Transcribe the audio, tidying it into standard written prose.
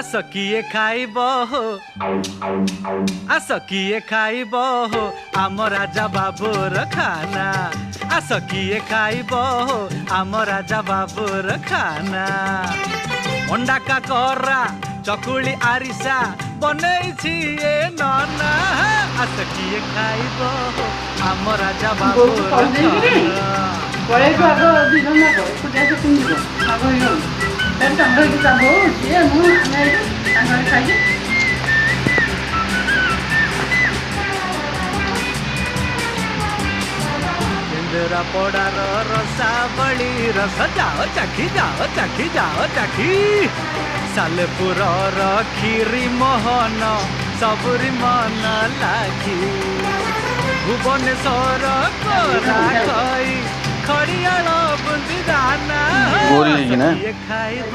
आस किए खाइब हो आस किए खाइब हो आम राजा बाबूर खाना आस किए खाइब हो आम राजा बाबूर खाना अंडा का कोरा चकुली आरिसा बनैछि ए नना आस किए खाइब हो आम राजा बाबूर इंदिरा पड़ार रसावली रस जाओ चाखी सालेपुर खीरी मोहन सबुरी मन लागी भुवनेश्वर कोरा खई खड़ियाल बुंदी दाना खाइब।